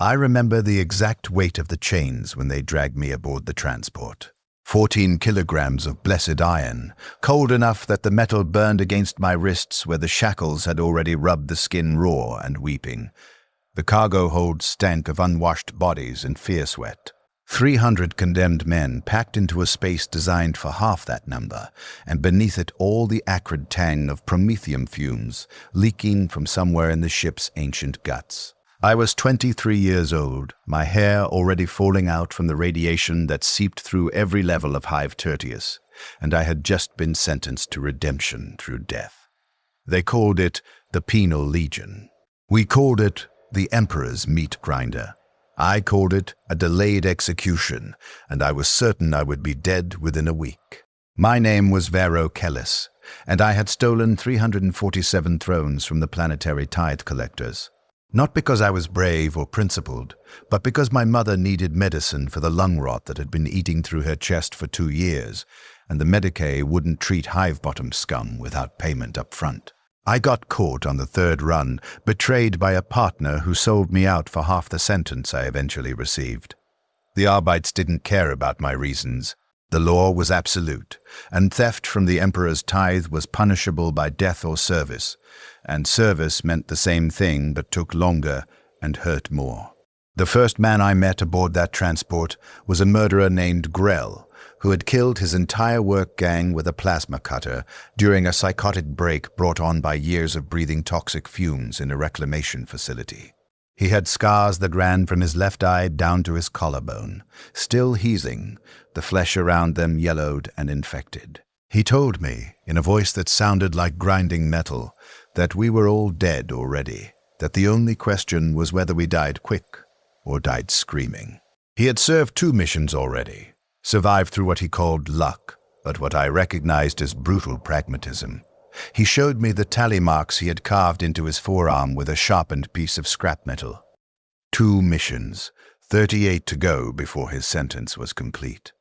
I remember the exact weight of the chains when they dragged me aboard the transport. 14 kilograms of blessed iron, cold enough that the metal burned against my wrists where the shackles had already rubbed the skin raw and weeping. The cargo hold stank of unwashed bodies and fierce sweat. 300 condemned men packed into a space designed for half that number, and beneath it all the acrid tang of promethium fumes leaking from somewhere in the ship's ancient guts. I was 23 years old, my hair already falling out from the radiation that seeped through every level of Hive Tertius, and I had just been sentenced to redemption through death. They called it the Penal Legion. We called it the Emperor's meat grinder. I called it a delayed execution, and I was certain I would be dead within a week. My name was Vero Kellis, and I had stolen 347 thrones from the planetary tithe collectors. Not because I was brave or principled, but because my mother needed medicine for the lung rot that had been eating through her chest for 2 years, and the Medicaid wouldn't treat hive-bottom scum without payment up front. I got caught on the third run, betrayed by a partner who sold me out for half the sentence I eventually received. The Arbites didn't care about my reasons. The law was absolute, and theft from the Emperor's tithe was punishable by death or service, and service meant the same thing but took longer and hurt more. The first man I met aboard that transport was a murderer named Grell, who had killed his entire work gang with a plasma cutter during a psychotic break brought on by years of breathing toxic fumes in a reclamation facility. He had scars that ran from his left eye down to his collarbone, still healing, the flesh around them yellowed and infected. He told me, in a voice that sounded like grinding metal, that we were all dead already, that the only question was whether we died quick or died screaming. He had served 2 missions already, survived through what he called luck, but what I recognized as brutal pragmatism. He showed me the tally marks he had carved into his forearm with a sharpened piece of scrap metal. 2 missions, 38 to go before his sentence was complete.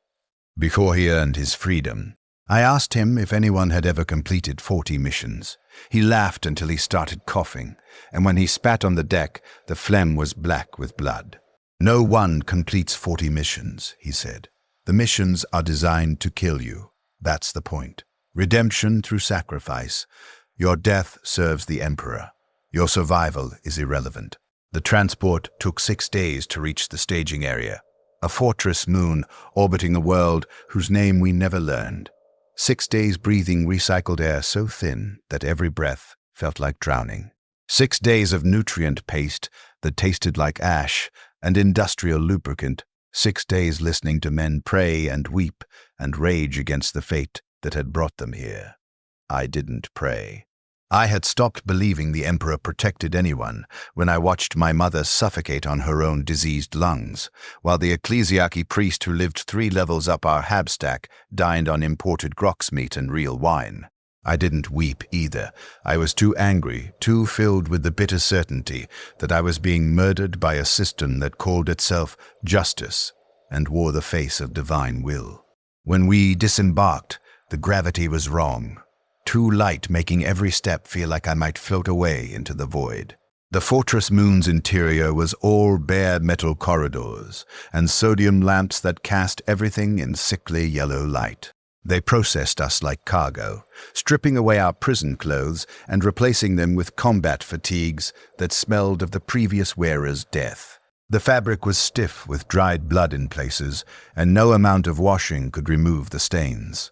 Before he earned his freedom, I asked him if anyone had ever completed 40 missions. He laughed until he started coughing, and when he spat on the deck, the phlegm was black with blood. No one completes 40 missions, he said. The missions are designed to kill you. That's the point. Redemption through sacrifice. Your death serves the Emperor. Your survival is irrelevant. The transport took 6 days to reach the staging area, a fortress moon orbiting a world whose name we never learned. 6 days breathing recycled air so thin that every breath felt like drowning. 6 days of nutrient paste that tasted like ash and industrial lubricant. 6 days listening to men pray and weep and rage against the fate that had brought them here. I didn't pray. I had stopped believing the Emperor protected anyone when I watched my mother suffocate on her own diseased lungs, while the ecclesiarchy priest who lived 3 levels up our hab stack dined on imported grox meat and real wine. I didn't weep either. I was too angry, too filled with the bitter certainty that I was being murdered by a system that called itself justice and wore the face of divine will. When we disembarked, the gravity was wrong, too light, making every step feel like I might float away into the void. The fortress moon's interior was all bare metal corridors and sodium lamps that cast everything in sickly yellow light. They processed us like cargo, stripping away our prison clothes and replacing them with combat fatigues that smelled of the previous wearer's death. The fabric was stiff with dried blood in places, and no amount of washing could remove the stains.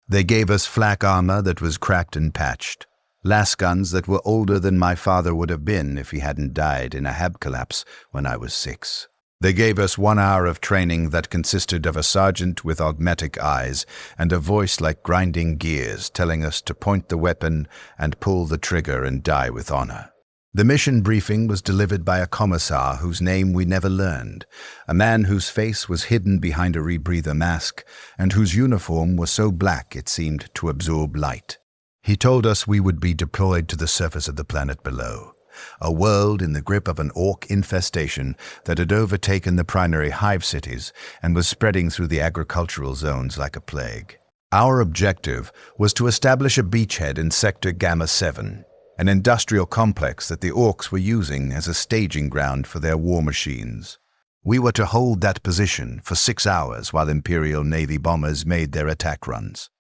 They gave us flak armor that was cracked and patched, lasguns that were older than my father would have been if he hadn't died in a hab collapse when I was 6. They gave us 1 hour of training that consisted of a sergeant with augmetic eyes and a voice like grinding gears telling us to point the weapon and pull the trigger and die with honor. The mission briefing was delivered by a commissar whose name we never learned, a man whose face was hidden behind a rebreather mask and whose uniform was so black it seemed to absorb light. He told us we would be deployed to the surface of the planet below, a world in the grip of an orc infestation that had overtaken the primary hive cities and was spreading through the agricultural zones like a plague. Our objective was to establish a beachhead in Sector Gamma 7, an industrial complex that the orcs were using as a staging ground for their war machines. We were to hold that position for 6 hours while Imperial Navy bombers made their attack runs.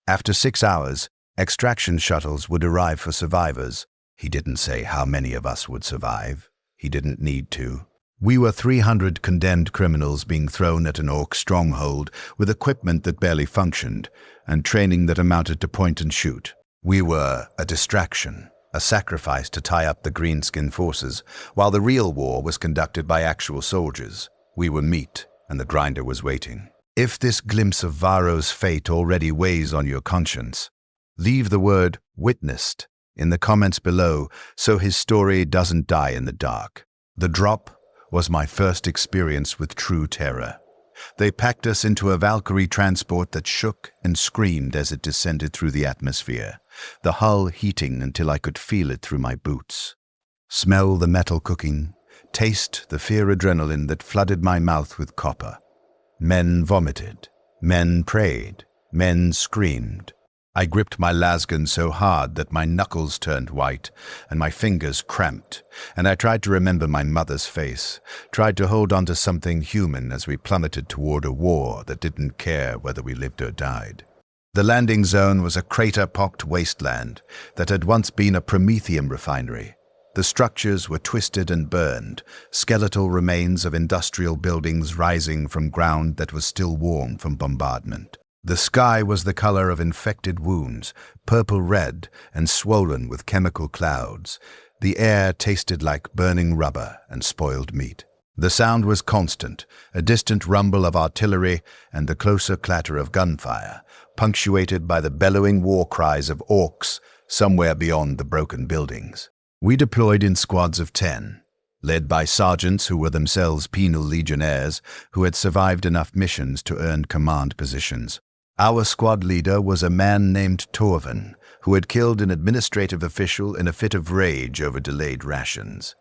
After 6 hours, extraction shuttles would arrive for survivors. He didn't say how many of us would survive. He didn't need to. We were 300 condemned criminals being thrown at an orc stronghold with equipment that barely functioned and training that amounted to point and shoot. We were a distraction, a sacrifice to tie up the greenskin forces, while the real war was conducted by actual soldiers. We were meat, and the grinder was waiting. If this glimpse of Varro's fate already weighs on your conscience, leave the word "witnessed" in the comments below so his story doesn't die in the dark. The drop was my first experience with true terror. They packed us into a Valkyrie transport that shook and screamed as it descended through the atmosphere, the hull heating until I could feel it through my boots. Smell the metal cooking, taste the fear adrenaline that flooded my mouth with copper. Men vomited, men prayed, men screamed. I gripped my lasgun so hard that my knuckles turned white and my fingers cramped, and I tried to remember my mother's face, tried to hold on to something human as we plummeted toward a war that didn't care whether we lived or died. The landing zone was a crater-pocked wasteland that had once been a Prometheum refinery. The structures were twisted and burned, skeletal remains of industrial buildings rising from ground that was still warm from bombardment. The sky was the color of infected wounds, purple-red and swollen with chemical clouds. The air tasted like burning rubber and spoiled meat. The sound was constant, a distant rumble of artillery and the closer clatter of gunfire, punctuated by the bellowing war cries of orcs somewhere beyond the broken buildings. We deployed in squads of 10, led by sergeants who were themselves Penal Legionnaires who had survived enough missions to earn command positions. Our squad leader was a man named Torvin, who had killed an administrative official in a fit of rage over delayed rations.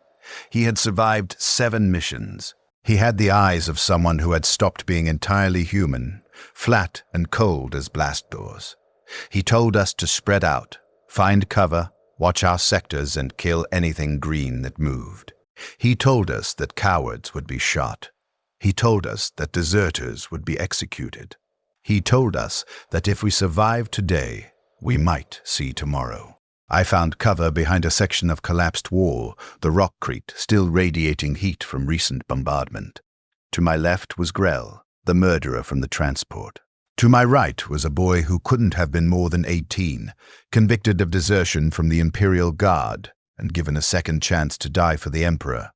He had survived 7 missions. He had the eyes of someone who had stopped being entirely human, flat and cold as blast doors. He told us to spread out, find cover, watch our sectors, and kill anything green that moved. He told us that cowards would be shot. He told us that deserters would be executed. He told us that if we survived today, we might see tomorrow. I found cover behind a section of collapsed wall, the rockcrete still radiating heat from recent bombardment. To my left was Grell, the murderer from the transport. To my right was a boy who couldn't have been more than 18, convicted of desertion from the Imperial Guard and given a second chance to die for the Emperor.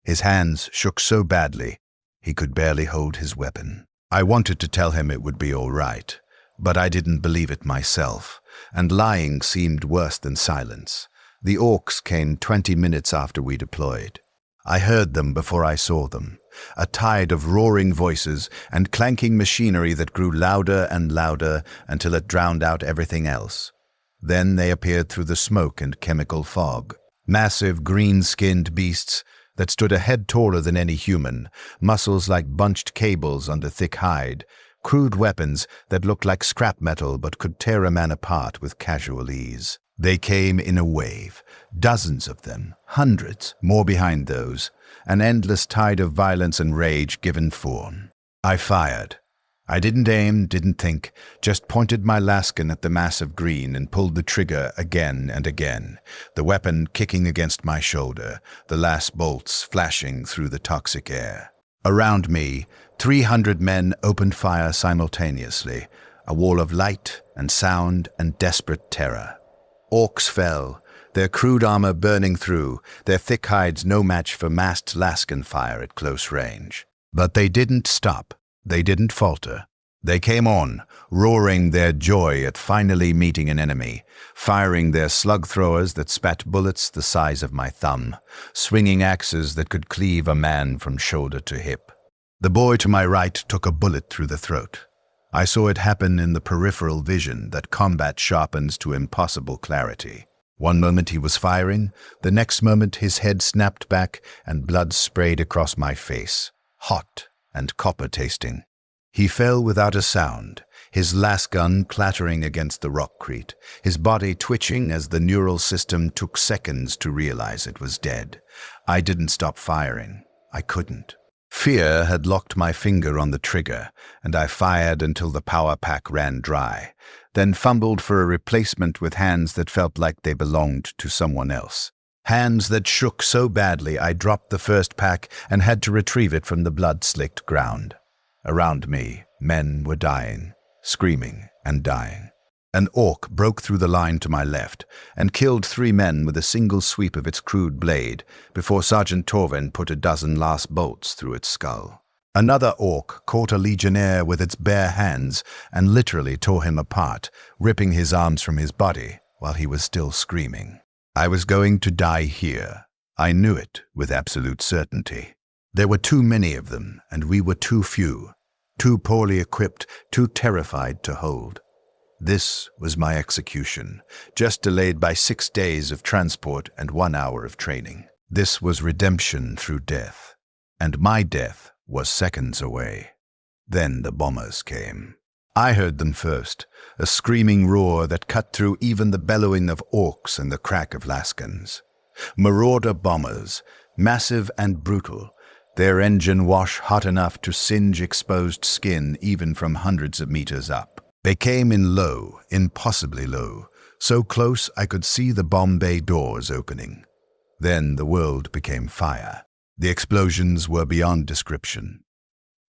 His hands shook so badly, he could barely hold his weapon. I wanted to tell him it would be all right, but I didn't believe it myself, and lying seemed worse than silence. The orcs came 20 minutes after we deployed. I heard them before I saw them, a tide of roaring voices and clanking machinery that grew louder and louder until it drowned out everything else. Then they appeared through the smoke and chemical fog. Massive green-skinned beasts that stood a head taller than any human, muscles like bunched cables under thick hide, crude weapons that looked like scrap metal but could tear a man apart with casual ease. They came in a wave, dozens of them, hundreds, more behind those, an endless tide of violence and rage given form. I fired. I didn't aim, didn't think, just pointed my lasgun at the mass of green and pulled the trigger again and again, the weapon kicking against my shoulder, the last bolts flashing through the toxic air. Around me, 300 men opened fire simultaneously, a wall of light and sound and desperate terror. Orcs fell, their crude armor burning through, their thick hides no match for massed lasgun fire at close range. But they didn't stop. They didn't falter. They came on, roaring their joy at finally meeting an enemy, firing their slug throwers that spat bullets the size of my thumb, swinging axes that could cleave a man from shoulder to hip. The boy to my right took a bullet through the throat. I saw it happen in the peripheral vision that combat sharpens to impossible clarity. One moment he was firing, the next moment his head snapped back and blood sprayed across my face, hot and copper-tasting. He fell without a sound, his lasgun clattering against the rockcrete, his body twitching as the neural system took seconds to realize it was dead. I didn't stop firing. I couldn't. Fear had locked my finger on the trigger, and I fired until the power pack ran dry, then fumbled for a replacement with hands that felt like they belonged to someone else. Hands that shook so badly I dropped the first pack and had to retrieve it from the blood-slicked ground. Around me, men were dying, screaming and dying. An orc broke through the line to my left and killed 3 men with a single sweep of its crude blade before Sergeant Torven put a dozen last bolts through its skull. Another orc caught a legionnaire with its bare hands and literally tore him apart, ripping his arms from his body while he was still screaming. I was going to die here. I knew it with absolute certainty. There were too many of them, and we were too few, too poorly equipped, too terrified to hold. This was my execution, just delayed by 6 days of transport and 1 hour of training. This was redemption through death, and my death was seconds away. Then the bombers came. I heard them first, a screaming roar that cut through even the bellowing of orcs and the crack of lascans. Marauder bombers, massive and brutal, their engine wash hot enough to singe exposed skin even from hundreds of meters up. They came in low, impossibly low, so close I could see the bomb bay doors opening. Then the world became fire. The explosions were beyond description.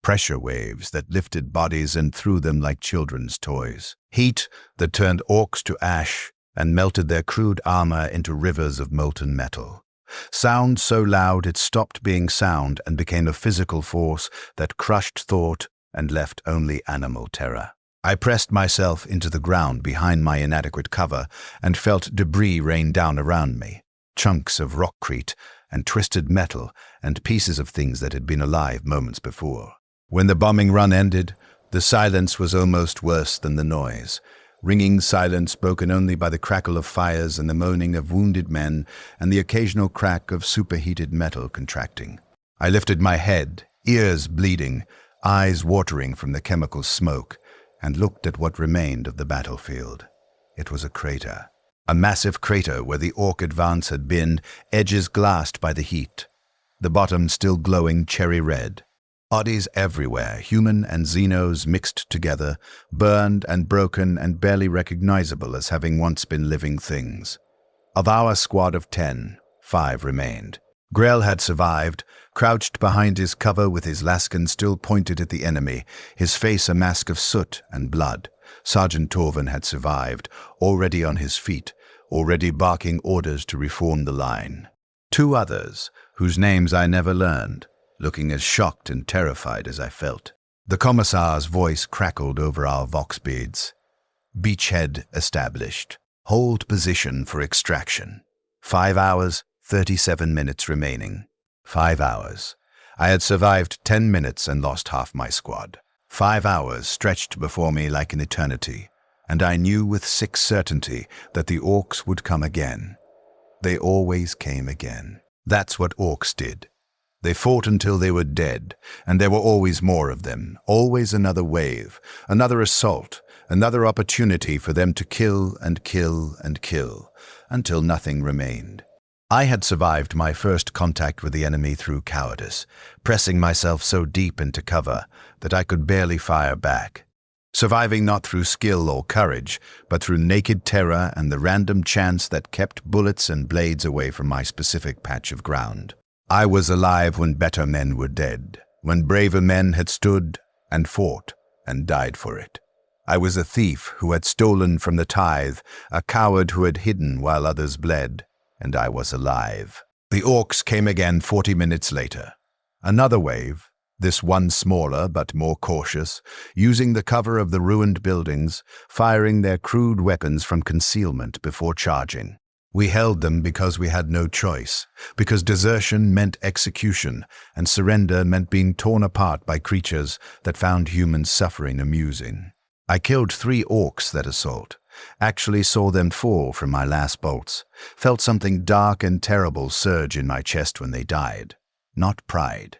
Pressure waves that lifted bodies and threw them like children's toys. Heat that turned orcs to ash and melted their crude armor into rivers of molten metal. Sound so loud it stopped being sound and became a physical force that crushed thought and left only animal terror. I pressed myself into the ground behind my inadequate cover and felt debris rain down around me. Chunks of rockcrete and twisted metal and pieces of things that had been alive moments before. When the bombing run ended, the silence was almost worse than the noise. Ringing silence broken only by the crackle of fires and the moaning of wounded men and the occasional crack of superheated metal contracting. I lifted my head, ears bleeding, eyes watering from the chemical smoke, and looked at what remained of the battlefield. It was a crater. A massive crater where the orc advance had been, edges glassed by the heat. The bottom still glowing cherry red. Bodies everywhere, human and xenos mixed together, burned and broken and barely recognizable as having once been living things. Of our squad of 10, 5 remained. Grell had survived, crouched behind his cover with his lascan still pointed at the enemy, his face a mask of soot and blood. Sergeant Torven had survived, already on his feet, already barking orders to reform the line. 2 others, whose names I never learned, looking as shocked and terrified as I felt. The commissar's voice crackled over our vox beads. Beachhead established. Hold position for extraction. 5 hours, 37 minutes remaining. 5 hours. I had survived 10 minutes and lost half my squad. 5 hours stretched before me like an eternity, and I knew with sick certainty that the orcs would come again. They always came again. That's what orcs did. They fought until they were dead, and there were always more of them, always another wave, another assault, another opportunity for them to kill and kill and kill, until nothing remained. I had survived my first contact with the enemy through cowardice, pressing myself so deep into cover that I could barely fire back. Surviving not through skill or courage, but through naked terror and the random chance that kept bullets and blades away from my specific patch of ground. I was alive when better men were dead, when braver men had stood and fought and died for it. I was a thief who had stolen from the tithe, a coward who had hidden while others bled, and I was alive. The orcs came again 40 minutes later. Another wave, this one smaller but more cautious, using the cover of the ruined buildings, firing their crude weapons from concealment before charging. We held them because we had no choice, because desertion meant execution, and surrender meant being torn apart by creatures that found human suffering amusing. I killed 3 orcs that assault, actually saw them fall from my last bolts, felt something dark and terrible surge in my chest when they died. Not pride,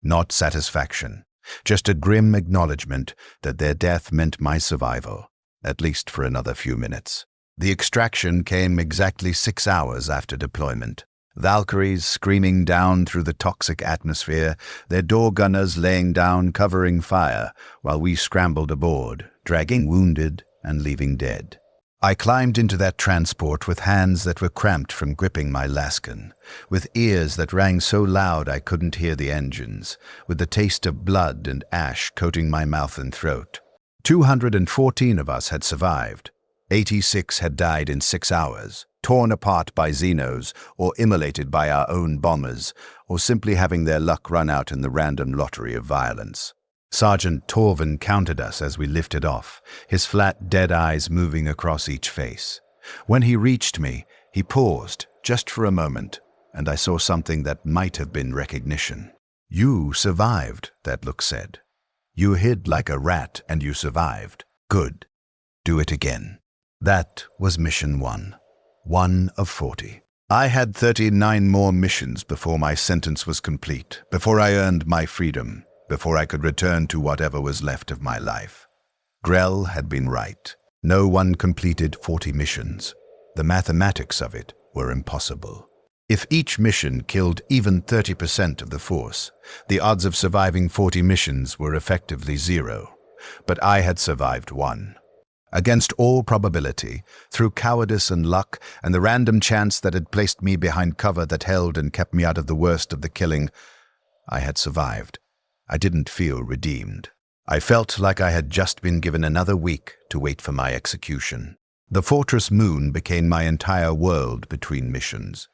not satisfaction, just a grim acknowledgement that their death meant my survival, at least for another few minutes. The extraction came exactly 6 hours after deployment. Valkyries screaming down through the toxic atmosphere, their door gunners laying down covering fire, while we scrambled aboard, dragging wounded and leaving dead. I climbed into that transport with hands that were cramped from gripping my lascan, with ears that rang so loud I couldn't hear the engines, with the taste of blood and ash coating my mouth and throat. 214 of us had survived. 86 had died in 6 hours, torn apart by Xenos, or immolated by our own bombers, or simply having their luck run out in the random lottery of violence. Sergeant Torvin counted us as we lifted off, his flat, dead eyes moving across each face. When he reached me, he paused, just for a moment, and I saw something that might have been recognition. "You survived," that look said. "You hid like a rat and you survived. Good. Do it again." That was mission 1. 1 of 40. I had 39 more missions before my sentence was complete, before I earned my freedom, before I could return to whatever was left of my life. Grell had been right. No one completed 40 missions. The mathematics of it were impossible. If each mission killed even 30% of the force, the odds of surviving 40 missions were effectively 0. But I had survived 1. Against all probability, through cowardice and luck and the random chance that had placed me behind cover that held and kept me out of the worst of the killing, I had survived. I didn't feel redeemed. I felt like I had just been given another week to wait for my execution. The Fortress Moon became my entire world between missions.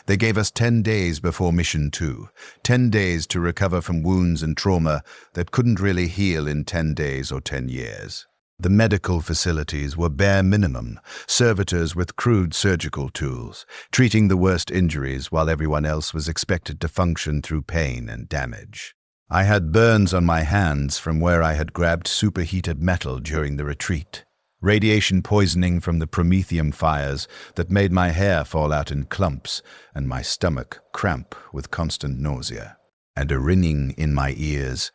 They gave us 10 days before mission 2, 10 days to recover from wounds and trauma that couldn't really heal in 10 days or 10 years. The medical facilities were bare minimum, servitors with crude surgical tools, treating the worst injuries while everyone else was expected to function through pain and damage. I had burns on my hands from where I had grabbed superheated metal during the retreat, radiation poisoning from the promethium fires that made my hair fall out in clumps and my stomach cramp with constant nausea, and a ringing in my ears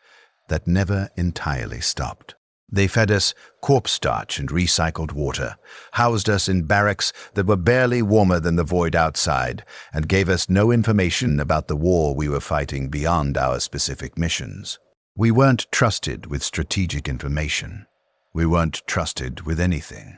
that never entirely stopped. They fed us corpse starch and recycled water, housed us in barracks that were barely warmer than the void outside, and gave us no information about the war we were fighting beyond our specific missions. We weren't trusted with strategic information. We weren't trusted with anything.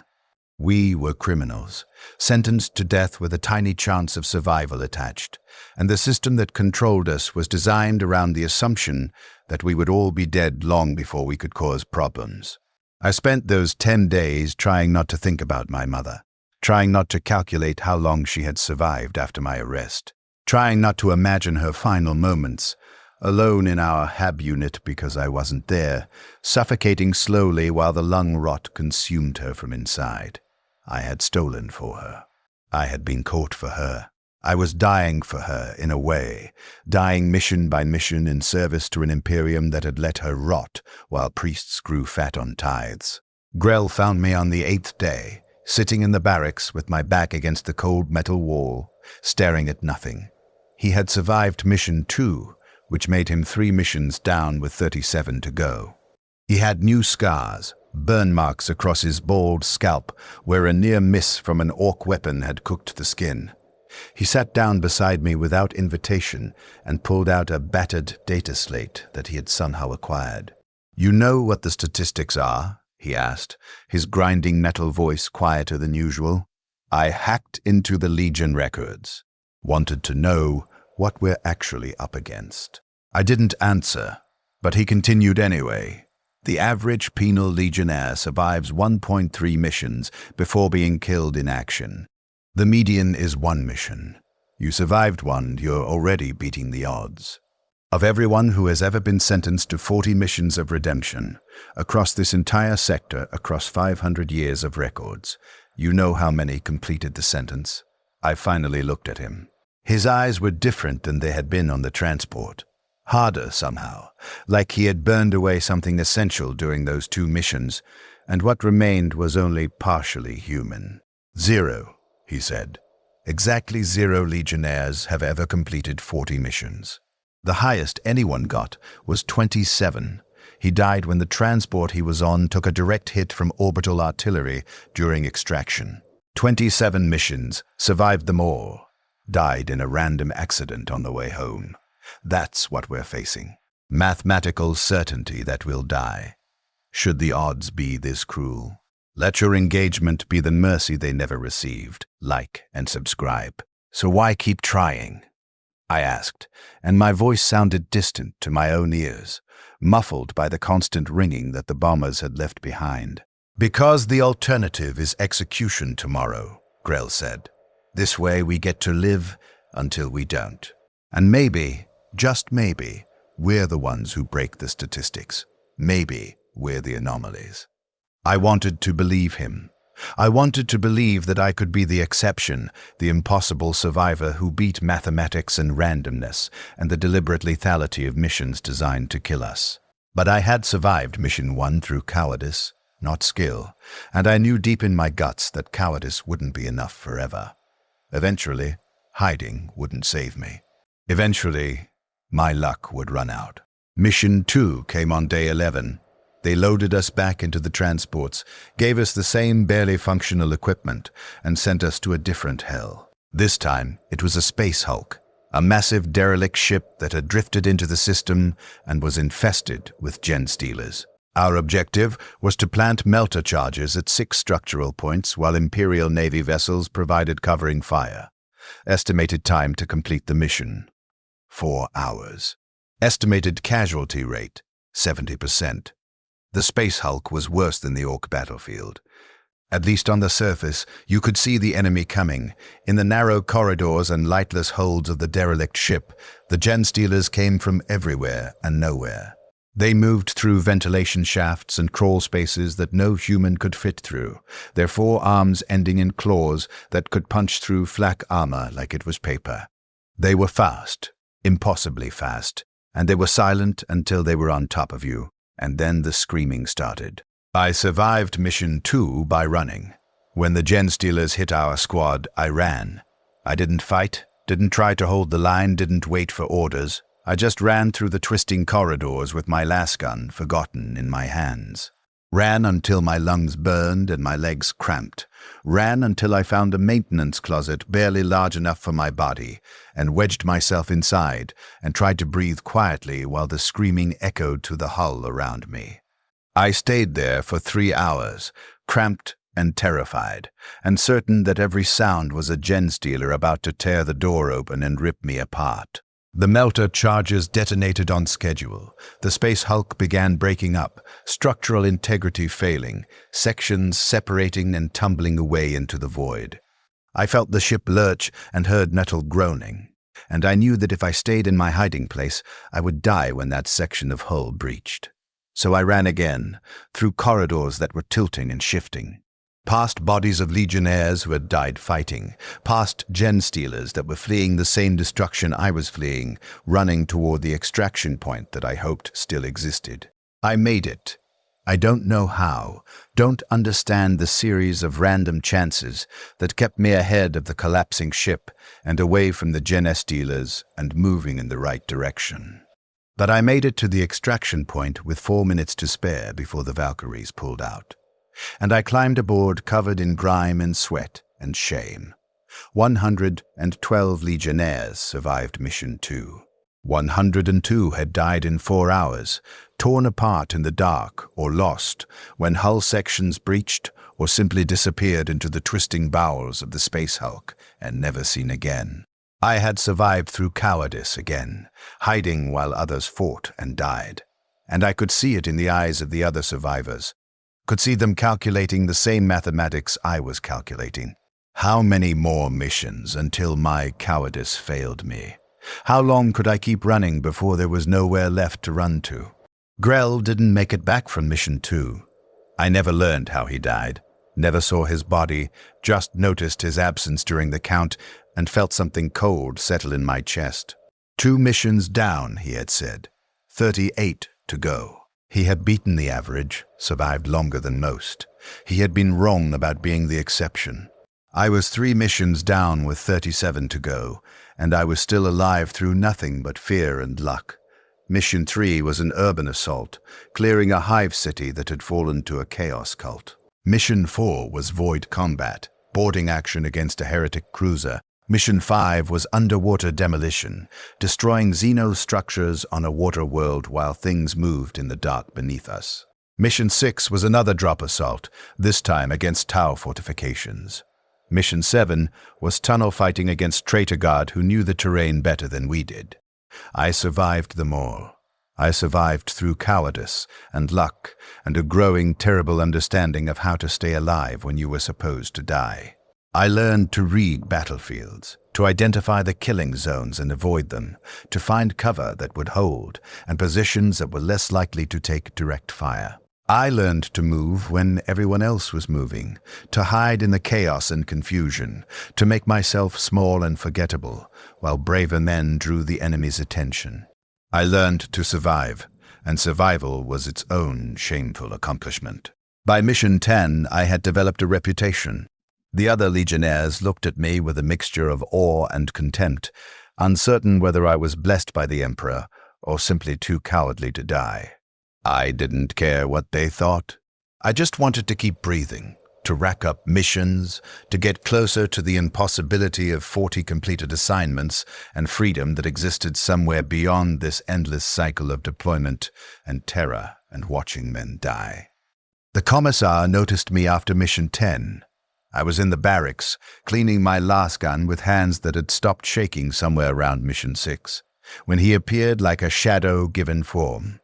We were criminals, sentenced to death with a tiny chance of survival attached, and the system that controlled us was designed around the assumption that we would all be dead long before we could cause problems. I spent those 10 days trying not to think about my mother, trying not to calculate how long she had survived after my arrest, trying not to imagine her final moments, alone in our HAB unit because I wasn't there, suffocating slowly while the lung rot consumed her from inside. I had stolen for her. I had been caught for her. I was dying for her, in a way, dying mission by mission in service to an imperium that had let her rot while priests grew fat on tithes. Grell found me on the 8th day, sitting in the barracks with my back against the cold metal wall, staring at nothing. He had survived mission 2, which made him 3 missions down with 37 to go. He had new scars, burn marks across his bald scalp where a near miss from an orc weapon had cooked the skin. He sat down beside me without invitation and pulled out a battered data slate that he had somehow acquired. "You know what the statistics are?" he asked, his grinding metal voice quieter than usual. I hacked into the Legion records, wanted to know what we're actually up against. I didn't answer, but he continued anyway. The average Penal Legionnaire survives 1.3 missions before being killed in action. The median is 1 mission. You survived 1, you're already beating the odds. Of everyone who has ever been sentenced to 40 missions of redemption, across this entire sector, across 500 years of records, you know how many completed the sentence? I finally looked at him. His eyes were different than they had been on the transport. Harder somehow, like he had burned away something essential during those 2 missions, and what remained was only partially human. 0, he said. Exactly 0 Legionnaires have ever completed 40 missions. The highest anyone got was 27. He died when the transport he was on took a direct hit from orbital artillery during extraction. 27 missions, survived them all. Died in a random accident on the way home. That's what we're facing. Mathematical certainty that we'll die. Should the odds be this cruel? Let your engagement be the mercy they never received. Like and subscribe. So why keep trying? I asked, and my voice sounded distant to my own ears, muffled by the constant ringing that the bombers had left behind. Because the alternative is execution tomorrow, Grell said. This way we get to live until we don't. And maybe, just maybe, we're the ones who break the statistics. Maybe we're the anomalies. I wanted to believe him. I wanted to believe that I could be the exception, the impossible survivor who beat mathematics and randomness and the deliberate lethality of missions designed to kill us. But I had survived Mission 1 through cowardice, not skill, and I knew deep in my guts that cowardice wouldn't be enough forever. Eventually, hiding wouldn't save me. Eventually, my luck would run out. Mission 2 came on day 11. They loaded us back into the transports, gave us the same barely functional equipment, and sent us to a different hell. This time, it was a space hulk, a massive derelict ship that had drifted into the system and was infested with gen stealers. Our objective was to plant melter charges at 6 structural points while Imperial Navy vessels provided covering fire. Estimated time to complete the mission: 4 hours. Estimated casualty rate: 70%. The space hulk was worse than the Orc battlefield. At least on the surface, you could see the enemy coming. In the narrow corridors and lightless holds of the derelict ship, the gen stealers came from everywhere and nowhere. They moved through ventilation shafts and crawl spaces that no human could fit through, their 4 arms ending in claws that could punch through flak armor like it was paper. They were fast, impossibly fast, and they were silent until they were on top of you, and then the screaming started. I survived Mission 2 by running. When the gen stealers hit our squad, I ran. I didn't fight, didn't try to hold the line, didn't wait for orders. I just ran through the twisting corridors with my lasgun forgotten in my hands. Ran until my lungs burned and my legs cramped. Ran until I found a maintenance closet barely large enough for my body, and wedged myself inside and tried to breathe quietly while the screaming echoed to the hull around me. I stayed there for 3 hours, cramped and terrified, and certain that every sound was a gen stealer about to tear the door open and rip me apart. The melter charges detonated on schedule. The space hulk began breaking up, structural integrity failing, sections separating and tumbling away into the void. I felt the ship lurch and heard metal groaning, and I knew that if I stayed in my hiding place, I would die when that section of hull breached. So I ran again, through corridors that were tilting and shifting. Past bodies of legionnaires who had died fighting, past gen stealers that were fleeing the same destruction I was fleeing, running toward the extraction point that I hoped still existed. I made it. I don't know how, don't understand the series of random chances that kept me ahead of the collapsing ship and away from the gen stealers and moving in the right direction. But I made it to the extraction point with 4 minutes to spare before the Valkyries pulled out. And I climbed aboard covered in grime and sweat and shame. 112 legionnaires survived Mission 2. 102 had died in 4 hours, torn apart in the dark or lost when hull sections breached or simply disappeared into the twisting bowels of the space hulk and never seen again. I had survived through cowardice again, hiding while others fought and died. And I could see it in the eyes of the other survivors. Could see them calculating the same mathematics I was calculating. How many more missions until my cowardice failed me? How long could I keep running before there was nowhere left to run to? Grell didn't make it back from Mission 2. I never learned how he died, never saw his body, just noticed his absence during the count and felt something cold settle in my chest. 2 missions down, he had said. 38 to go. He had beaten the average, survived longer than most. He had been wrong about being the exception. I was 3 missions down with 37 to go, and I was still alive through nothing but fear and luck. Mission 3 was an urban assault, clearing a hive city that had fallen to a chaos cult. Mission 4 was void combat, boarding action against a heretic cruiser. Mission 5 was underwater demolition, destroying xenostructures on a water world while things moved in the dark beneath us. Mission 6 was another drop assault, this time against Tau fortifications. Mission 7 was tunnel fighting against traitor guard who knew the terrain better than we did. I survived them all. I survived through cowardice and luck and a growing terrible understanding of how to stay alive when you were supposed to die. I learned to read battlefields, to identify the killing zones and avoid them, to find cover that would hold and positions that were less likely to take direct fire. I learned to move when everyone else was moving, to hide in the chaos and confusion, to make myself small and forgettable, while braver men drew the enemy's attention. I learned to survive, and survival was its own shameful accomplishment. By Mission 10, I had developed a reputation. The other Legionnaires looked at me with a mixture of awe and contempt, uncertain whether I was blessed by the Emperor or simply too cowardly to die. I didn't care what they thought. I just wanted to keep breathing, to rack up missions, to get closer to the impossibility of 40 completed assignments and freedom that existed somewhere beyond this endless cycle of deployment and terror and watching men die. The Commissar noticed me after Mission 10. I was in the barracks, cleaning my last gun with hands that had stopped shaking somewhere around Mission 6, when he appeared like a shadow given form.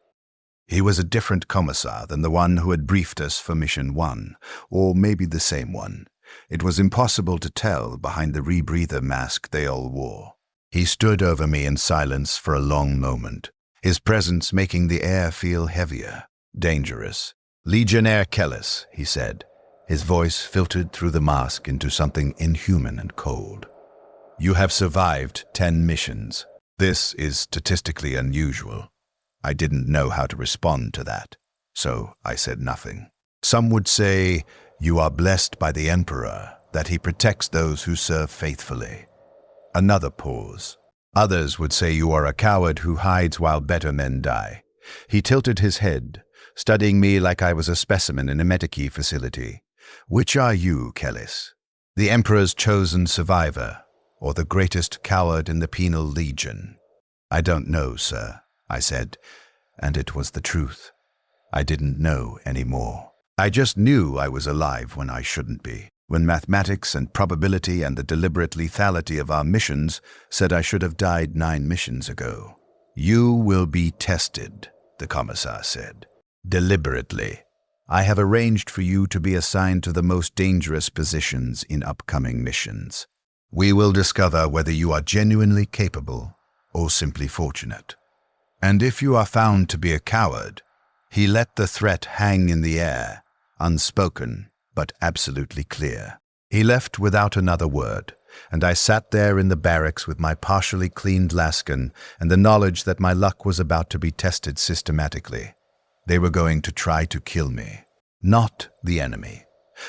He was a different Commissar than the one who had briefed us for Mission 1, or maybe the same one. It was impossible to tell behind the rebreather mask they all wore. He stood over me in silence for a long moment, his presence making the air feel heavier, dangerous. "Legionnaire Kellis," he said. His voice filtered through the mask into something inhuman and cold. "You have survived 10 missions. This is statistically unusual." I didn't know how to respond to that, so I said nothing. "Some would say you are blessed by the Emperor, that he protects those who serve faithfully." Another pause. "Others would say you are a coward who hides while better men die." He tilted his head, studying me like I was a specimen in a medici facility. "Which are you, Kellis? The Emperor's chosen survivor, or the greatest coward in the Penal Legion?" "I don't know, sir," I said, and it was the truth. I didn't know anymore. I just knew I was alive when I shouldn't be, when mathematics and probability and the deliberate lethality of our missions said I should have died 9 missions ago. "You will be tested," the Commissar said. "Deliberately. I have arranged for you to be assigned to the most dangerous positions in upcoming missions. We will discover whether you are genuinely capable or simply fortunate. And if you are found to be a coward," he let the threat hang in the air, unspoken but absolutely clear. He left without another word, and I sat there in the barracks with my partially cleaned lascan and the knowledge that my luck was about to be tested systematically. They were going to try to kill me, not the enemy.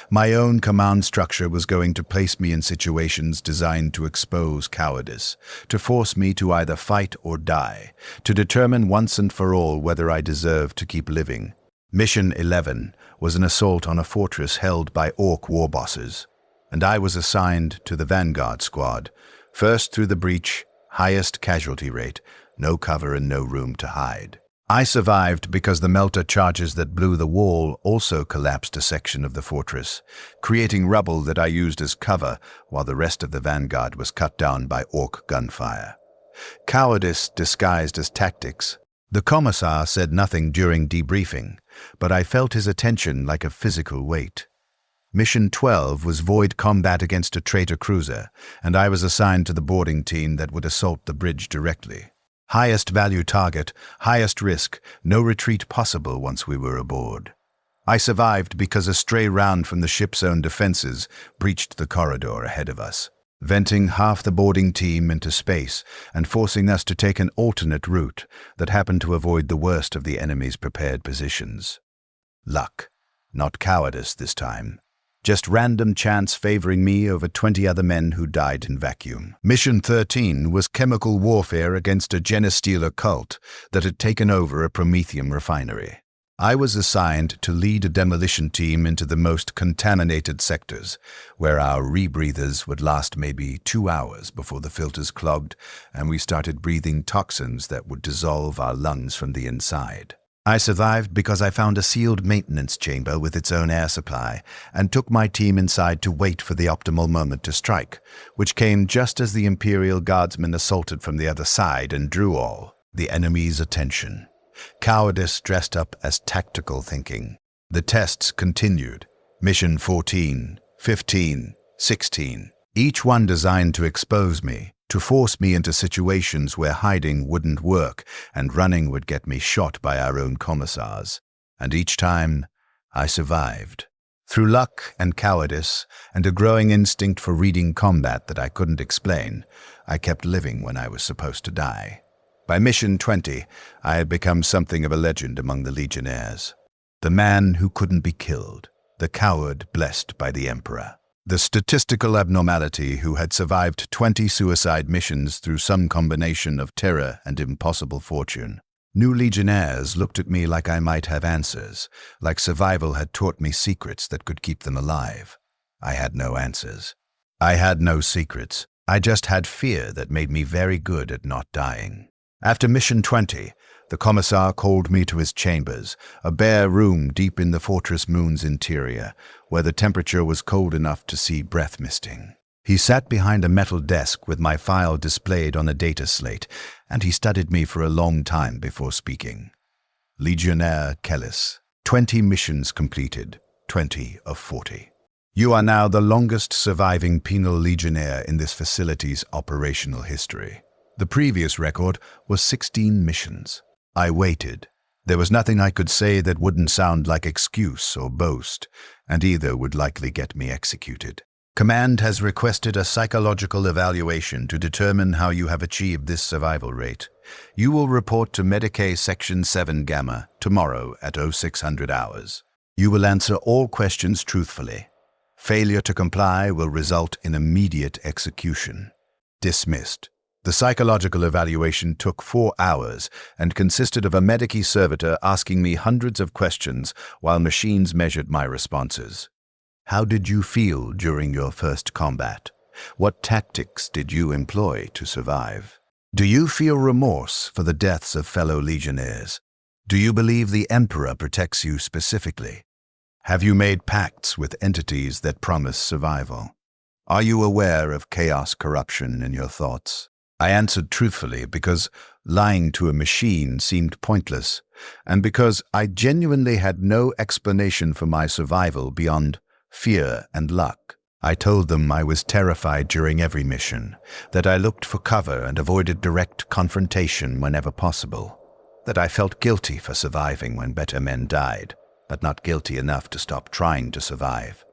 My own command structure was going to place me in situations designed to expose cowardice, to force me to either fight or die, to determine once and for all whether I deserved to keep living. Mission 11 was an assault on a fortress held by Orc war bosses, and I was assigned to the Vanguard squad, first through the breach, highest casualty rate, no cover and no room to hide. I survived because the melter charges that blew the wall also collapsed a section of the fortress, creating rubble that I used as cover while the rest of the vanguard was cut down by Orc gunfire. Cowardice disguised as tactics. The Commissar said nothing during debriefing, but I felt his attention like a physical weight. Mission 12 was void combat against a traitor cruiser, and I was assigned to the boarding team that would assault the bridge directly. Highest value target, highest risk, no retreat possible once we were aboard. I survived because a stray round from the ship's own defenses breached the corridor ahead of us, venting half the boarding team into space and forcing us to take an alternate route that happened to avoid the worst of the enemy's prepared positions. Luck, not cowardice this time. just random chance favoring me over 20 other men who died in vacuum. Mission 13 was chemical warfare against a genestealer cult that had taken over a promethium refinery. I was assigned to lead a demolition team into the most contaminated sectors, where our rebreathers would last maybe 2 hours before the filters clogged and we started breathing toxins that would dissolve our lungs from the inside. I survived because I found a sealed maintenance chamber with its own air supply and took my team inside to wait for the optimal moment to strike, which came just as the Imperial Guardsmen assaulted from the other side and drew all the enemy's attention. Cowardice dressed up as tactical thinking. The tests continued. Mission 14, 15, 16. Each one designed to expose me, to force me into situations where hiding wouldn't work and running would get me shot by our own commissars. And each time, I survived. Through luck and cowardice and a growing instinct for reading combat that I couldn't explain, I kept living when I was supposed to die. By Mission 20, I had become something of a legend among the Legionnaires. The man who couldn't be killed, the coward blessed by the Emperor. The statistical abnormality who had survived 20 suicide missions through some combination of terror and impossible fortune. New Legionnaires looked at me like I might have answers, like survival had taught me secrets that could keep them alive. I had no answers. I had no secrets. I just had fear that made me very good at not dying. After Mission 20, the Commissar called me to his chambers, a bare room deep in the Fortress Moon's interior, where the temperature was cold enough to see breath misting. He sat behind a metal desk with my file displayed on a data slate, and he studied me for a long time before speaking. Legionnaire Kellis, 20 missions completed, 20 of 40. You are now the longest surviving Penal Legionnaire in this facility's operational history. The previous record was 16 missions. I waited. There was nothing I could say that wouldn't sound like excuse or boast, and either would likely get me executed. Command has requested a psychological evaluation to determine how you have achieved this survival rate. You will report to Medicae Section 7 Gamma tomorrow at 0600 hours. You will answer all questions truthfully. Failure to comply will result in immediate execution. Dismissed. The psychological evaluation took 4 hours and consisted of a Medicae servitor asking me hundreds of questions while machines measured my responses. How did you feel during your first combat? What tactics did you employ to survive? Do you feel remorse for the deaths of fellow Legionnaires? Do you believe the Emperor protects you specifically? Have you made pacts with entities that promise survival? Are you aware of chaos corruption in your thoughts? I answered truthfully because lying to a machine seemed pointless, and because I genuinely had no explanation for my survival beyond fear and luck. I told them I was terrified during every mission, that I looked for cover and avoided direct confrontation whenever possible, that I felt guilty for surviving when better men died, but not guilty enough to stop trying to survive.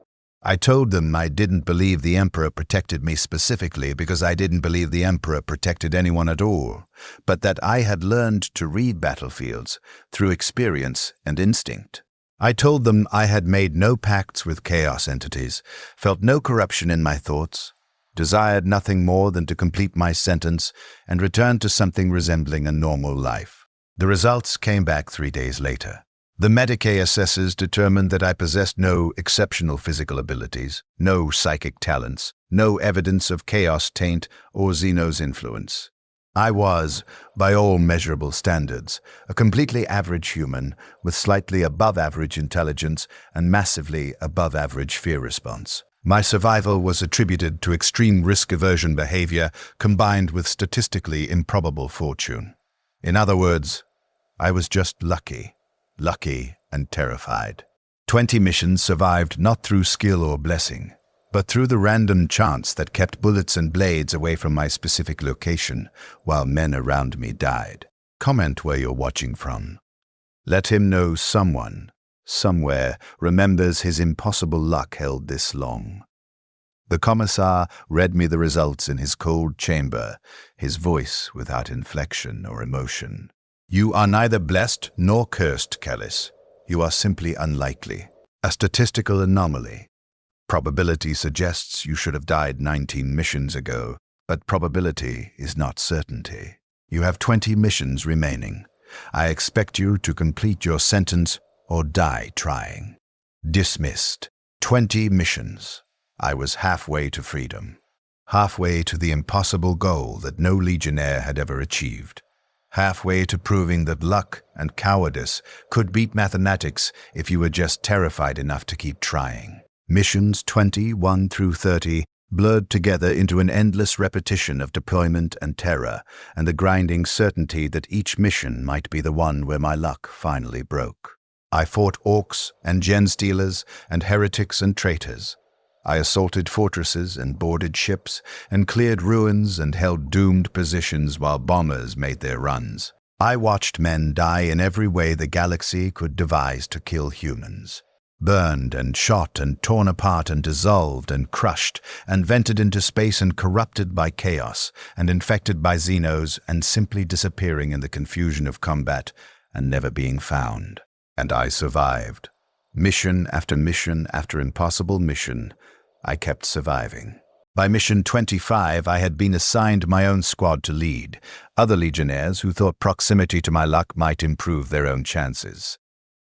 I told them I didn't believe the Emperor protected me specifically because I didn't believe the Emperor protected anyone at all, but that I had learned to read battlefields through experience and instinct. I told them I had made no pacts with chaos entities, felt no corruption in my thoughts, desired nothing more than to complete my sentence and return to something resembling a normal life. The results came back 3 days later. The Medicae assessors determined that I possessed no exceptional physical abilities, no psychic talents, no evidence of chaos taint or Xeno's influence. I was, by all measurable standards, a completely average human with slightly above-average intelligence and massively above-average fear response. My survival was attributed to extreme risk aversion behavior combined with statistically improbable fortune. In other words, I was just lucky and terrified. 20 missions survived not through skill or blessing, but through the random chance that kept bullets and blades away from my specific location while men around me died. Comment where you're watching from. Let him know someone, somewhere, remembers his impossible luck held this long. The Commissar read me the results in his cold chamber, his voice without inflection or emotion. You are neither blessed nor cursed, Kellis. You are simply unlikely, a statistical anomaly. Probability suggests you should have died 19 missions ago, but probability is not certainty. You have 20 missions remaining. I expect you to complete your sentence or die trying. Dismissed. 20 missions. I was halfway to freedom. Halfway to the impossible goal that no Legionnaire had ever achieved. Halfway to proving that luck and cowardice could beat mathematics if you were just terrified enough to keep trying. Missions 21 through 30 blurred together into an endless repetition of deployment and terror, and the grinding certainty that each mission might be the one where my luck finally broke. I fought orcs and genstealers and heretics and traitors. I assaulted fortresses and boarded ships and cleared ruins and held doomed positions while bombers made their runs. I watched men die in every way the galaxy could devise to kill humans. Burned and shot and torn apart and dissolved and crushed and vented into space and corrupted by chaos and infected by xenos and simply disappearing in the confusion of combat and never being found. And I survived. Mission after mission after impossible mission, I kept surviving. By mission 25, I had been assigned my own squad to lead, other Legionnaires who thought proximity to my luck might improve their own chances.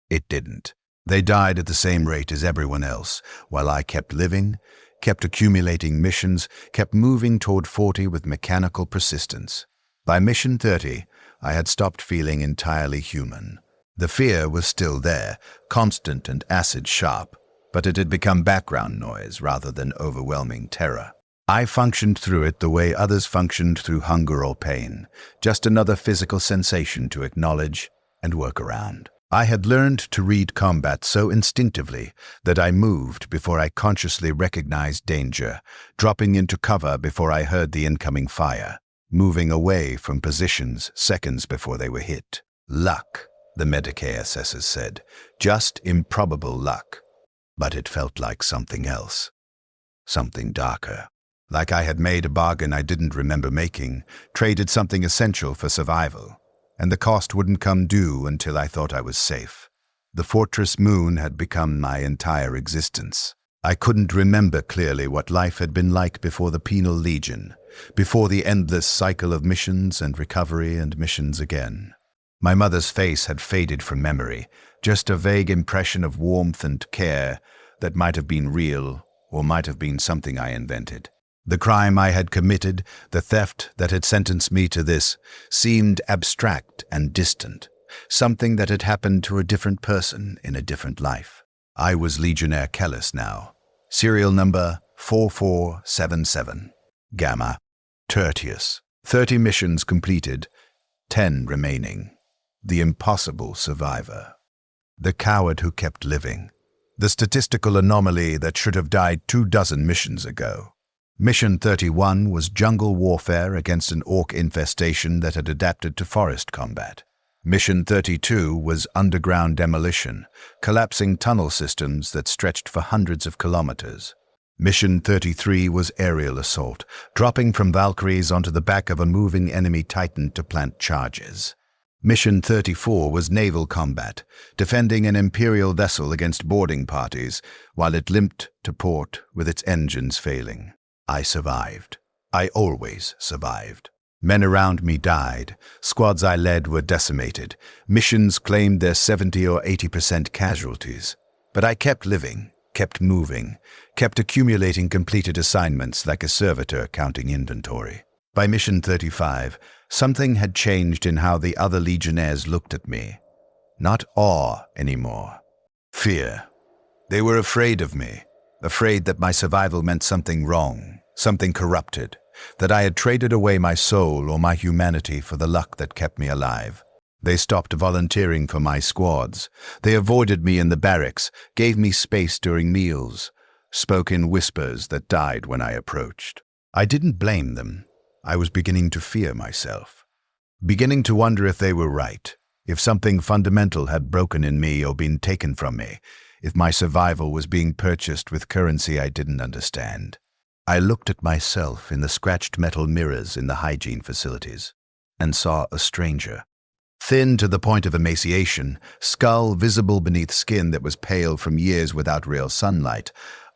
It didn't. They died at the same rate as everyone else, while I kept living, kept accumulating missions, kept moving toward 40 with mechanical persistence. By mission 30, I had stopped feeling entirely human. The fear was still there, constant and acid-sharp, but it had become background noise rather than overwhelming terror. I functioned through it the way others functioned through hunger or pain, just another physical sensation to acknowledge and work around. I had learned to read combat so instinctively that I moved before I consciously recognized danger, dropping into cover before I heard the incoming fire, moving away from positions seconds before they were hit. Luck, the Medicaid assessors said, just improbable luck. But it felt like something else, something darker. Like I had made a bargain I didn't remember making, traded something essential for survival. And the cost wouldn't come due until I thought I was safe. The fortress moon had become my entire existence. I couldn't remember clearly what life had been like before the Penal Legion, before the endless cycle of missions and recovery and missions again. My mother's face had faded from memory, just a vague impression of warmth and care that might have been real or might have been something I invented. The crime I had committed, the theft that had sentenced me to this, seemed abstract and distant, something that had happened to a different person in a different life. I was Legionnaire Kellis now, serial number 4477, Gamma, Tertius. 30 missions completed, 10 remaining. The impossible survivor. The coward who kept living. The statistical anomaly that should have died 24 missions ago. Mission 31 was jungle warfare against an orc infestation that had adapted to forest combat. Mission 32 was underground demolition, collapsing tunnel systems that stretched for hundreds of kilometers. Mission 33 was aerial assault, dropping from Valkyries onto the back of a moving enemy Titan to plant charges. Mission 34 was naval combat, defending an Imperial vessel against boarding parties while it limped to port with its engines failing. I survived. I always survived. Men around me died. Squads I led were decimated. Missions claimed their 70 or 80% casualties. But I kept living, kept moving, kept accumulating completed assignments like a servitor counting inventory. By mission 35, something had changed in how the other Legionnaires looked at me. Not awe anymore. Fear. They were afraid of me, afraid that my survival meant something wrong, something corrupted, that I had traded away my soul or my humanity for the luck that kept me alive. They stopped volunteering for my squads. They avoided me in the barracks, gave me space during meals, spoke in whispers that died when I approached. I didn't blame them. I was beginning to fear myself, beginning to wonder if they were right, if something fundamental had broken in me or been taken from me, if my survival was being purchased with currency I didn't understand. I looked at myself in the scratched metal mirrors in the hygiene facilities and saw a stranger. Thin to the point of emaciation, skull visible beneath skin that was pale from years without real sunlight,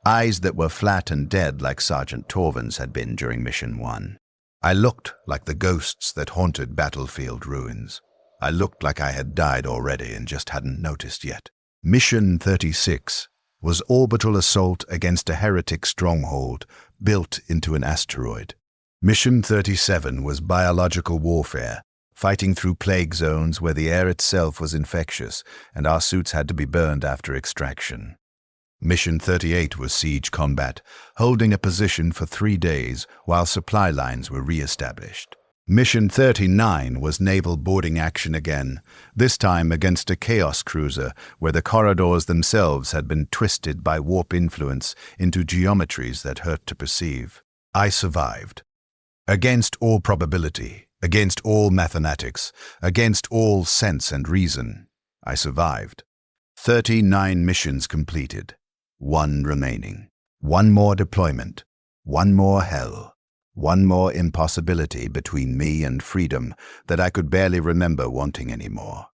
eyes that were flat and dead like Sergeant Torvin's had been during Mission 1. I looked like the ghosts that haunted battlefield ruins. I looked like I had died already and just hadn't noticed yet. Mission 36 was orbital assault against a heretic stronghold built into an asteroid. Mission 37 was biological warfare, fighting through plague zones where the air itself was infectious and our suits had to be burned after extraction. Mission 38 was siege combat, holding a position for 3 days while supply lines were re-established. Mission 39 was naval boarding action again, this time against a chaos cruiser where the corridors themselves had been twisted by warp influence into geometries that hurt to perceive. I survived. Against all probability, against all mathematics, against all sense and reason, I survived. 39 missions completed. 1 remaining. 1 more deployment. 1 more hell. 1 more impossibility between me and freedom that I could barely remember wanting anymore.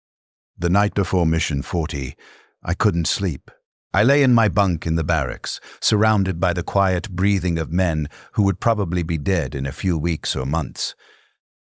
The night before Mission 40, I couldn't sleep. I lay in my bunk in the barracks, surrounded by the quiet breathing of men who would probably be dead in a few weeks or months,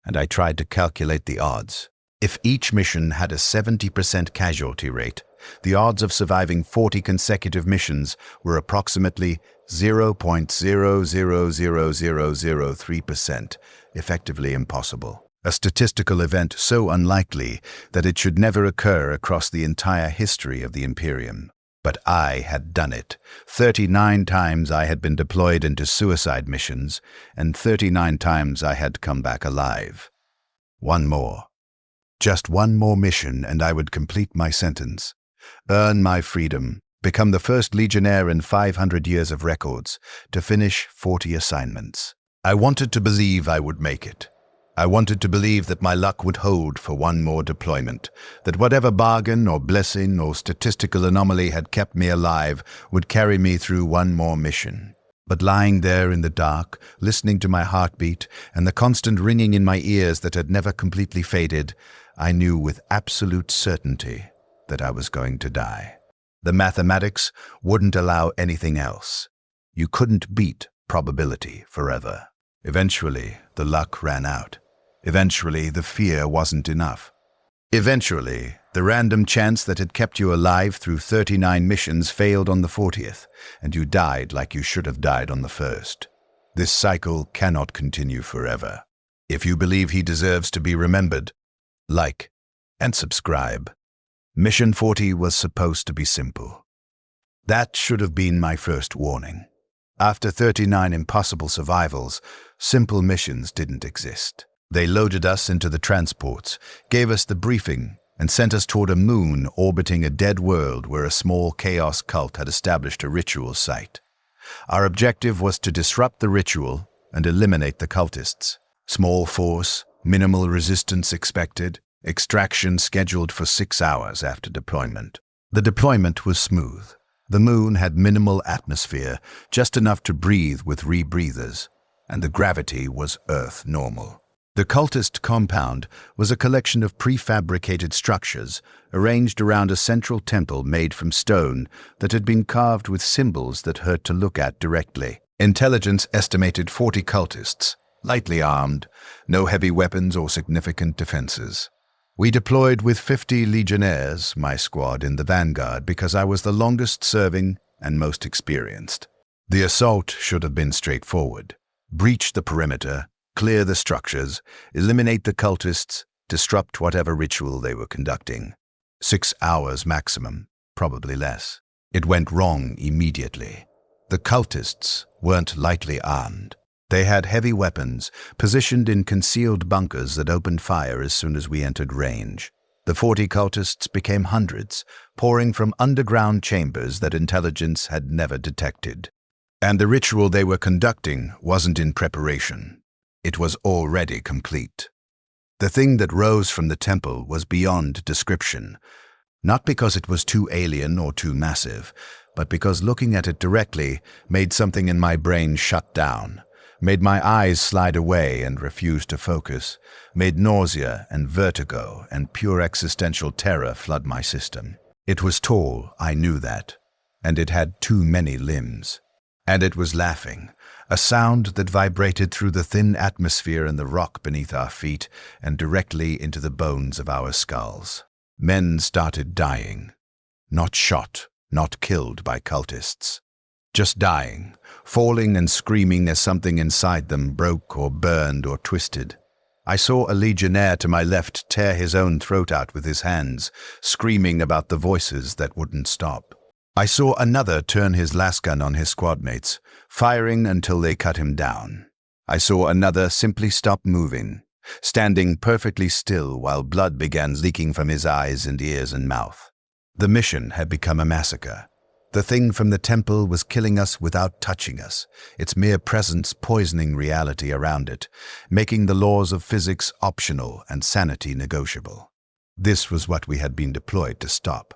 and I tried to calculate the odds. If each mission had a 70% casualty rate, the odds of surviving 40 consecutive missions were approximately 0.0000003%, effectively impossible. A statistical event so unlikely that it should never occur across the entire history of the Imperium. But I had done it. 39 times I had been deployed into suicide missions, and 39 times I had come back alive. 1 more. Just 1 more mission and I would complete my sentence. Earn my freedom, become the first Legionnaire in 500 years of records, to finish 40 assignments. I wanted to believe I would make it. I wanted to believe that my luck would hold for 1 more deployment, that whatever bargain or blessing or statistical anomaly had kept me alive would carry me through 1 more mission. But lying there in the dark, listening to my heartbeat and the constant ringing in my ears that had never completely faded, I knew with absolute certainty that I was going to die. The mathematics wouldn't allow anything else. You couldn't beat probability forever. Eventually, the luck ran out. Eventually, the fear wasn't enough. Eventually, the random chance that had kept you alive through 39 missions failed on the 40th, and you died like you should have died on the 1st. This cycle cannot continue forever. If you believe he deserves to be remembered, like and subscribe. Mission 40 was supposed to be simple. That should have been my first warning. After 39 impossible survivals, simple missions didn't exist. They loaded us into the transports, gave us the briefing, and sent us toward a moon orbiting a dead world where a small chaos cult had established a ritual site. Our objective was to disrupt the ritual and eliminate the cultists. Small force, minimal resistance expected, extraction scheduled for 6 hours after deployment. The deployment was smooth. The moon had minimal atmosphere, just enough to breathe with rebreathers, and the gravity was Earth normal. The cultist compound was a collection of prefabricated structures arranged around a central temple made from stone that had been carved with symbols that hurt to look at directly. Intelligence estimated 40 cultists, lightly armed, no heavy weapons or significant defenses. We deployed with 50 Legionnaires, my squad, in the vanguard because I was the longest serving and most experienced. The assault should have been straightforward. Breach the perimeter, clear the structures, eliminate the cultists, disrupt whatever ritual they were conducting. 6 hours maximum, probably less. It went wrong immediately. The cultists weren't lightly armed. They had heavy weapons, positioned in concealed bunkers that opened fire as soon as we entered range. The 40 cultists became hundreds, pouring from underground chambers that intelligence had never detected. And the ritual they were conducting wasn't in preparation. It was already complete. The thing that rose from the temple was beyond description, not because it was too alien or too massive, but because looking at it directly made something in my brain shut down, made my eyes slide away and refuse to focus, made nausea and vertigo and pure existential terror flood my system. It was tall, I knew that, and it had too many limbs. And it was laughing, a sound that vibrated through the thin atmosphere and the rock beneath our feet and directly into the bones of our skulls. Men started dying. Not shot, not killed by cultists. Just dying, falling and screaming as something inside them broke or burned or twisted. I saw a legionnaire to my left tear his own throat out with his hands, screaming about the voices that wouldn't stop. I saw another turn his lasgun on his squadmates, firing until they cut him down. I saw another simply stop moving, standing perfectly still while blood began leaking from his eyes and ears and mouth. The mission had become a massacre. The thing from the temple was killing us without touching us, its mere presence poisoning reality around it, making the laws of physics optional and sanity negotiable. This was what we had been deployed to stop,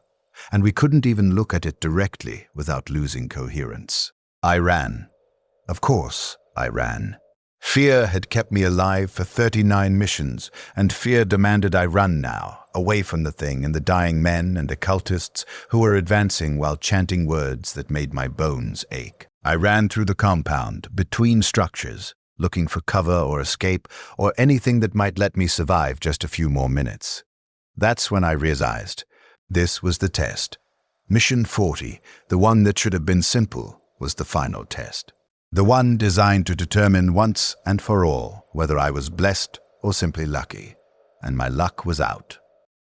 and we couldn't even look at it directly without losing coherence. I ran. Of course, I ran. Fear had kept me alive for 39 missions, and fear demanded I run now, away from the thing and the dying men and occultists who were advancing while chanting words that made my bones ache. I ran through the compound, between structures, looking for cover or escape or anything that might let me survive just a few more minutes. That's when I realized this was the test. Mission 40, the one that should have been simple, was the final test. The one designed to determine once and for all whether I was blessed or simply lucky. And my luck was out.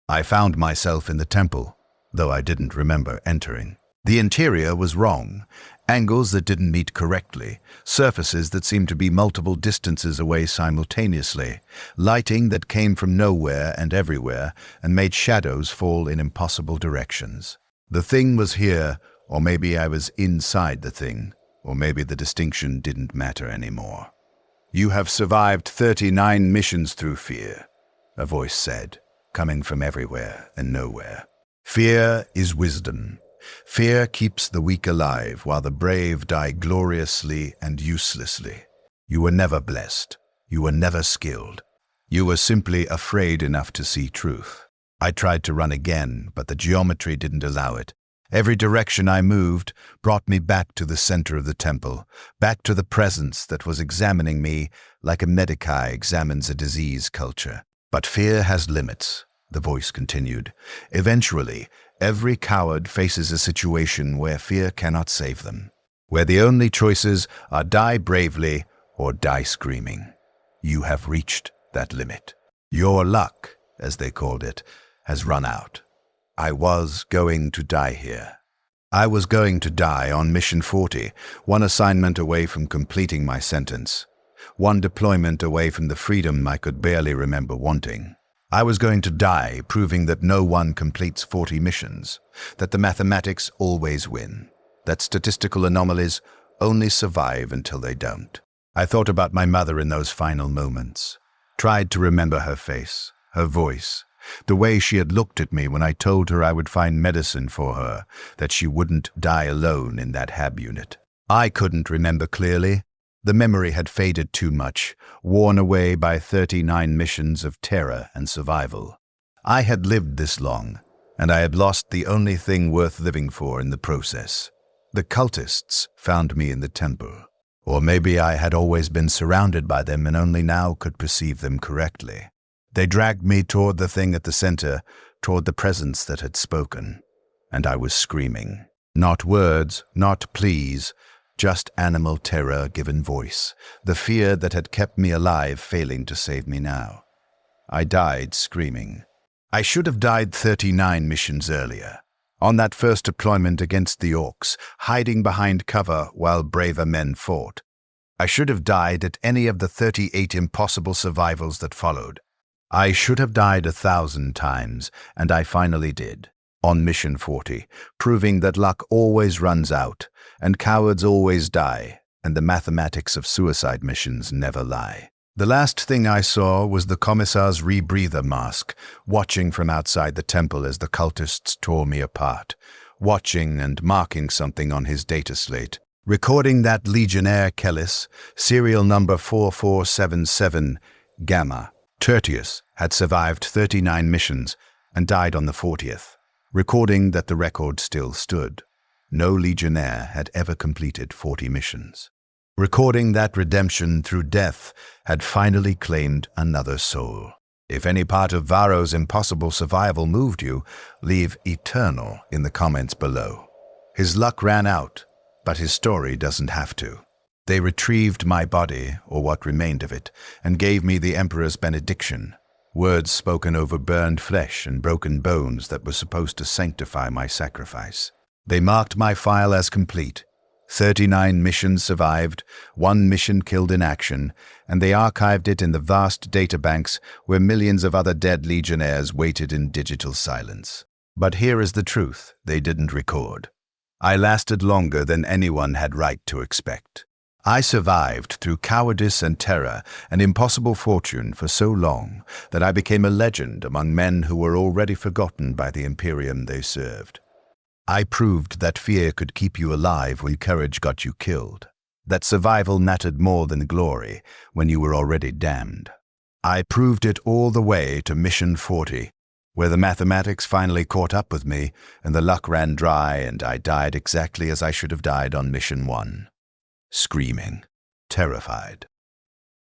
I found myself in the temple, though I didn't remember entering. The interior was wrong. Angles that didn't meet correctly, surfaces that seemed to be multiple distances away simultaneously, lighting that came from nowhere and everywhere and made shadows fall in impossible directions. The thing was here, or maybe I was inside the thing. Or maybe the distinction didn't matter anymore. "You have survived 39 missions through fear," a voice said, coming from everywhere and nowhere. "Fear is wisdom. Fear keeps the weak alive while the brave die gloriously and uselessly. You were never blessed. You were never skilled. You were simply afraid enough to see truth." I tried to run again, but the geometry didn't allow it. Every direction I moved brought me back to the center of the temple, back to the presence that was examining me like a medici examines a disease culture. "But fear has limits," the voice continued. "Eventually, every coward faces a situation where fear cannot save them, where the only choices are die bravely or die screaming. You have reached that limit. Your luck, as they called it, has run out. I was going to die here. I was going to die on Mission 40, one assignment away from completing my sentence, one deployment away from the freedom I could barely remember wanting. I was going to die proving that no one completes 40 missions, that the mathematics always win, that statistical anomalies only survive until they don't. I thought about my mother in those final moments, tried to remember her face, her voice, the way she had looked at me when I told her I would find medicine for her, that she wouldn't die alone in that hab unit. I couldn't remember clearly. The memory had faded too much, worn away by 39 missions of terror and survival. I had lived this long, and I had lost the only thing worth living for in the process. The cultists found me in the temple. Or maybe I had always been surrounded by them and only now could perceive them correctly. They dragged me toward the thing at the center, toward the presence that had spoken. And I was screaming. Not words, not pleas, just animal terror given voice, the fear that had kept me alive failing to save me now. I died screaming. I should have died 39 missions earlier, on that first deployment against the orcs, hiding behind cover while braver men fought. I should have died at any of the 38 impossible survivals that followed. I should have died 1,000 times, and I finally did, on Mission 40, proving that luck always runs out, and cowards always die, and the mathematics of suicide missions never lie. The last thing I saw was the Commissar's rebreather mask, watching from outside the temple as the cultists tore me apart, watching and marking something on his data slate, recording that Legionnaire Kellis, serial number 4477, Gamma. Tertius had survived 39 missions and died on the 40th, recording that the record still stood. no Legionnaire had ever completed 40 missions. Recording that redemption through death had finally claimed another soul. If any part of Varro's impossible survival moved you, leave eternal in the comments below. His luck ran out, but his story doesn't have to. They retrieved my body, or what remained of it, and gave me the Emperor's benediction, words spoken over burned flesh and broken bones that were supposed to sanctify my sacrifice. They marked my file as complete. 39 missions survived, 1 mission killed in action, and they archived it in the vast databanks where millions of other dead Legionnaires waited in digital silence. But here is the truth they didn't record. I lasted longer than anyone had right to expect. I survived through cowardice and terror and impossible fortune for so long that I became a legend among men who were already forgotten by the Imperium they served. I proved that fear could keep you alive when courage got you killed, that survival mattered more than glory when you were already damned. I proved it all the way to Mission 40, where the mathematics finally caught up with me and the luck ran dry and I died exactly as I should have died on Mission 1. Screaming, terrified,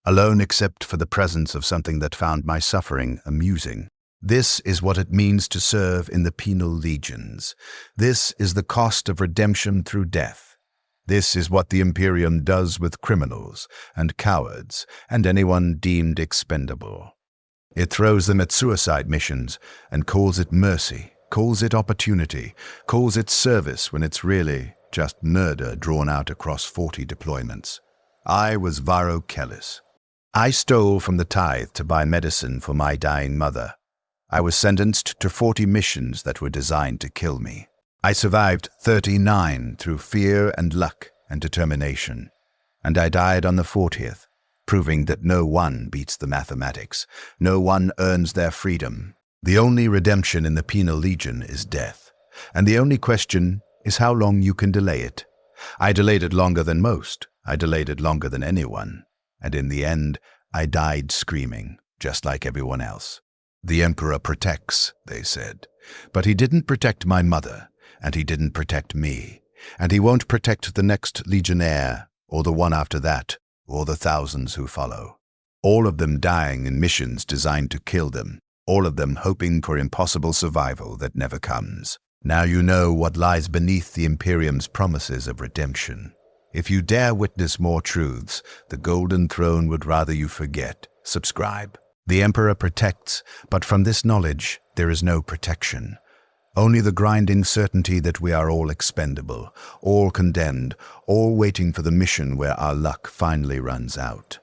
alone except for the presence of something that found my suffering amusing. This is what it means to serve in the Penal Legions. This is the cost of redemption through death. This is what the Imperium does with criminals and cowards and anyone deemed expendable. It throws them at suicide missions and calls it mercy, calls it opportunity, calls it service when it's really just murder drawn out across 40 deployments. I was Varro Kellis. I stole from the tithe to buy medicine for my dying mother. I was sentenced to 40 missions that were designed to kill me. I survived 39 through fear and luck and determination. And I died on the 40th, proving that no one beats the mathematics. No one earns their freedom. The only redemption in the Penal Legion is death. And the only question is how long you can delay it. I delayed it longer than most. I delayed it longer than anyone. And in the end, I died screaming, just like everyone else. The Emperor protects, they said. But he didn't protect my mother, and he didn't protect me. And he won't protect the next Legionnaire, or the one after that, or the thousands who follow. All of them dying in missions designed to kill them. All of them hoping for impossible survival that never comes. Now you know what lies beneath the Imperium's promises of redemption. If you dare witness more truths, the Golden Throne would rather you forget. Subscribe. The Emperor protects, but from this knowledge there is no protection. Only the grinding certainty that we are all expendable, all condemned, all waiting for the mission where our luck finally runs out.